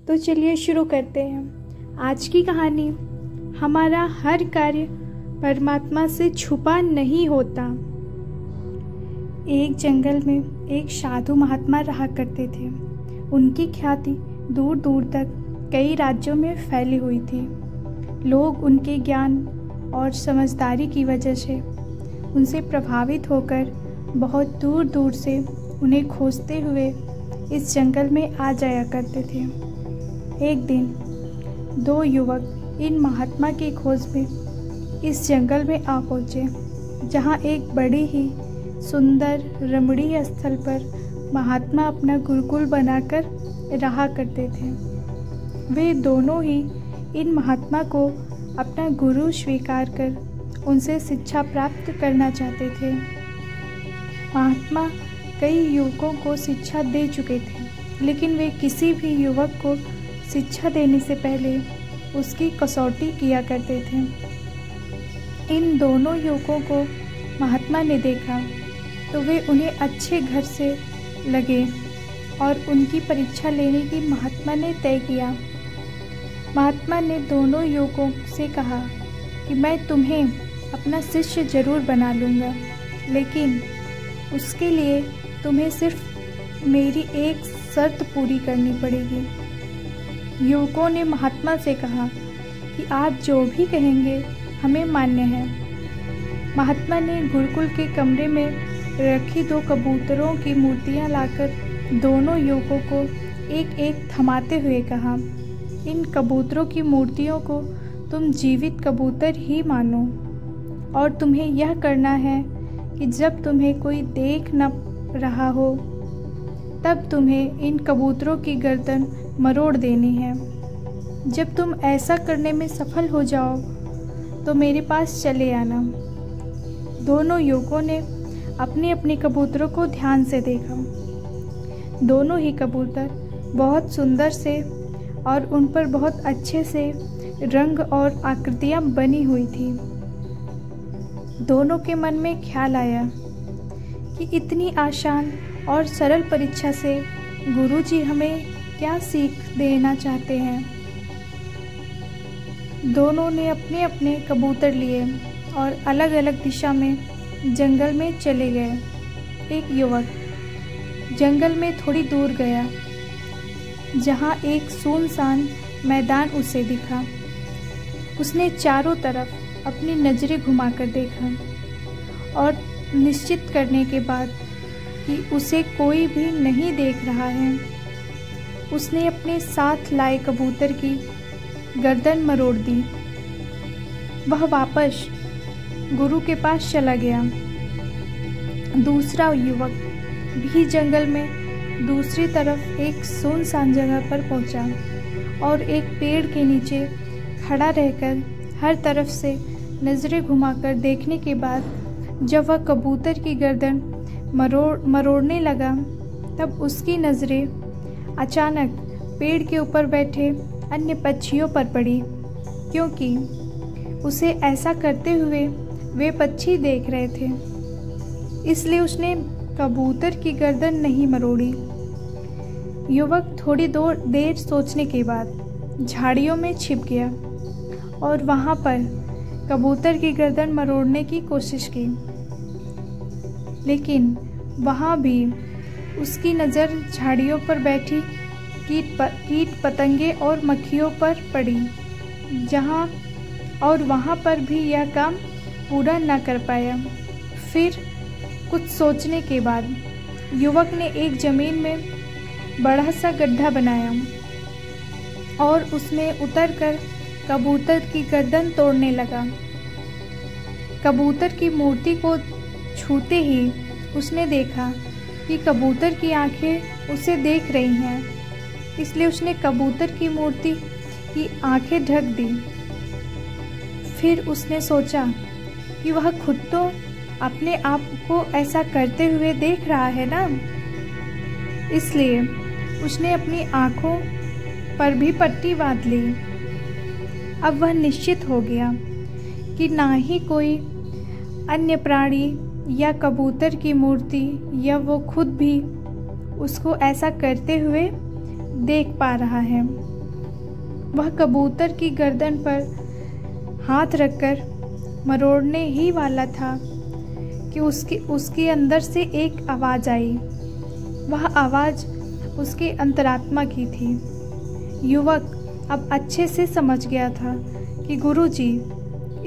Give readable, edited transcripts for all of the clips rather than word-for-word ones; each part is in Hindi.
तो चलिए शुरू करते हैं आज की कहानी। हमारा हर कार्य परमात्मा से छुपा नहीं होता। एक जंगल में एक साधु महात्मा रहा करते थे। उनकी ख्याति दूर दूर तक कई राज्यों में फैली हुई थी। लोग उनके ज्ञान और समझदारी की वजह से उनसे प्रभावित होकर बहुत दूर दूर से उन्हें खोजते हुए इस जंगल में आ जाया करते थे। एक दिन दो युवक इन महात्मा की खोज में इस जंगल में आ पहुँचे, जहाँ एक बड़ी ही सुंदर रमणीय स्थल पर महात्मा अपना गुरुकुल बनाकर रहा करते थे। वे दोनों ही इन महात्मा को अपना गुरु स्वीकार कर उनसे शिक्षा प्राप्त करना चाहते थे। महात्मा कई युवकों को शिक्षा दे चुके थे, लेकिन वे किसी भी युवक को शिक्षा देने से पहले उसकी कसौटी किया करते थे। इन दोनों युवकों को महात्मा ने देखा तो वे उन्हें अच्छे घर से लगे और उनकी परीक्षा लेने की महात्मा ने तय किया। महात्मा ने दोनों युवकों से कहा कि मैं तुम्हें अपना शिष्य जरूर बना लूँगा, लेकिन उसके लिए तुम्हें सिर्फ मेरी एक शर्त पूरी करनी पड़ेगी। युवकों ने महात्मा से कहा कि आप जो भी कहेंगे हमें मान्य है। महात्मा ने गुरुकुल के कमरे में रखी दो कबूतरों की मूर्तियां लाकर दोनों युवकों को एक एक थमाते हुए कहा, इन कबूतरों की मूर्तियों को तुम जीवित कबूतर ही मानो और तुम्हें यह करना है कि जब तुम्हें कोई देख न रहा हो तब तुम्हें इन कबूतरों की गर्दन मरोड़ देनी है। जब तुम ऐसा करने में सफल हो जाओ तो मेरे पास चले आना। दोनों युवकों ने अपने अपने कबूतरों को ध्यान से देखा। दोनों ही कबूतर बहुत सुंदर से और उन पर बहुत अच्छे से रंग और आकृतियाँ बनी हुई थी। दोनों के मन में ख्याल आया कि इतनी आसान और सरल परीक्षा से गुरुजी हमें क्या सीख देना चाहते हैं। दोनों ने अपने अपने कबूतर लिए और अलग अलग दिशा में जंगल में चले गए। एक युवक जंगल में थोड़ी दूर गया, जहाँ एक सुनसान मैदान उसे दिखा। उसने चारों तरफ अपनी नज़रें घुमाकर देखा और निश्चित करने के बाद कि उसे कोई भी नहीं देख रहा है, उसने अपने साथ लाए कबूतर की गर्दन मरोड़ दी। वह वापस गुरु के पास चला गया। दूसरा युवक भी जंगल में दूसरी तरफ एक सुनसान जगह पर पहुंचा और एक पेड़ के नीचे खड़ा रहकर हर तरफ से नज़रें घुमाकर देखने के बाद जब वह कबूतर की गर्दन मरोड़ने लगा, तब उसकी नज़रें अचानक पेड़ के ऊपर बैठे अन्य पक्षियों पर पड़ी, क्योंकि उसे ऐसा करते हुए वे पक्षी देख रहे थे। इसलिए उसने कबूतर की गर्दन नहीं मरोड़ी। युवक थोड़ी देर सोचने के बाद झाड़ियों में छिप गया और वहाँ पर कबूतर की गर्दन मरोड़ने की कोशिश की, लेकिन वहाँ भी उसकी नज़र झाड़ियों पर बैठी कीट पतंगे और मक्खियों पर पड़ी, वहाँ पर भी यह काम पूरा न कर पाया। फिर कुछ सोचने के बाद युवक ने एक ज़मीन में बड़ा सा गड्ढा बनाया और उसमें उतरकर कबूतर की गर्दन तोड़ने लगा। कबूतर की मूर्ति को छूते ही उसने देखा कि कबूतर की आंखें उसे देख रही हैं, इसलिए उसने कबूतर की मूर्ति की आंखें ढक दी। फिर उसने सोचा कि वह खुद तो अपने आप को ऐसा करते हुए देख रहा है ना, इसलिए उसने अपनी आंखों पर भी पट्टी बांध ली। अब वह निश्चित हो गया कि ना ही कोई अन्य प्राणी या कबूतर की मूर्ति या वो खुद भी उसको ऐसा करते हुए देख पा रहा है। वह कबूतर की गर्दन पर हाथ रखकर मरोड़ने ही वाला था कि उसके अंदर से एक आवाज़ आई। वह आवाज़ उसके अंतरात्मा की थी। युवक अब अच्छे से समझ गया था कि गुरुजी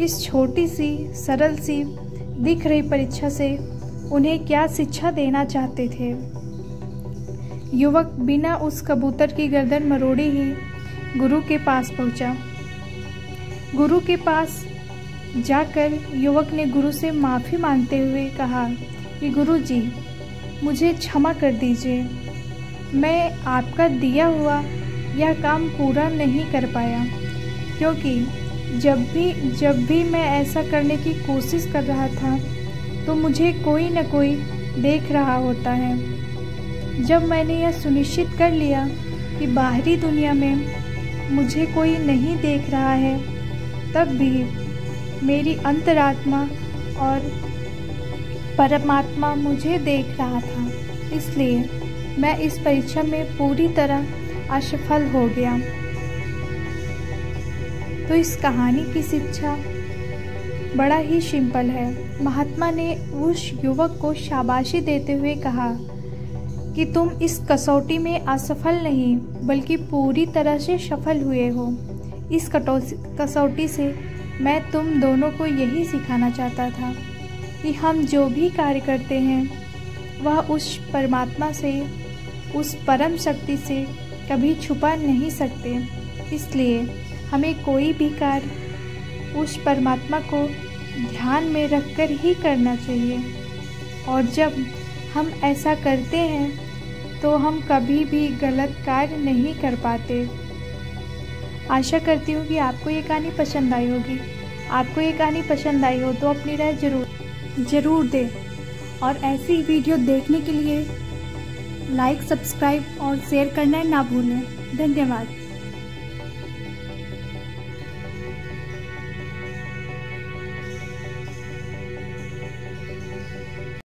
इस छोटी सी सरल सी दिख रही परीक्षा से उन्हें क्या शिक्षा देना चाहते थे। युवक बिना उस कबूतर की गर्दन मरोड़े ही गुरु के पास पहुंचा। गुरु के पास जाकर युवक ने गुरु से माफ़ी मांगते हुए कहा कि गुरुजी मुझे क्षमा कर दीजिए, मैं आपका दिया हुआ यह काम पूरा नहीं कर पाया, क्योंकि जब भी मैं ऐसा करने की कोशिश कर रहा था तो मुझे कोई न कोई देख रहा होता है। जब मैंने यह सुनिश्चित कर लिया कि बाहरी दुनिया में मुझे कोई नहीं देख रहा है, तब भी मेरी अंतरात्मा और परमात्मा मुझे देख रहा था, इसलिए मैं इस परीक्षा में पूरी तरह असफल हो गया। तो इस कहानी की शिक्षा बड़ा ही सिंपल है। महात्मा ने उस युवक को शाबाशी देते हुए कहा कि तुम इस कसौटी में असफल नहीं बल्कि पूरी तरह से सफल हुए हो। इस कसौटी से मैं तुम दोनों को यही सिखाना चाहता था कि हम जो भी कार्य करते हैं वह उस परमात्मा से, उस परम शक्ति से कभी छुपा नहीं सकते। इसलिए हमें कोई भी कार्य उस परमात्मा को ध्यान में रखकर ही करना चाहिए, और जब हम ऐसा करते हैं तो हम कभी भी गलत कार्य नहीं कर पाते। आशा करती हूँ कि आपको ये कहानी पसंद आई होगी। आपको ये कहानी पसंद आई हो तो अपनी राय ज़रूर दें, और ऐसी वीडियो देखने के लिए लाइक, सब्सक्राइब और शेयर करना ना भूलें। धन्यवाद।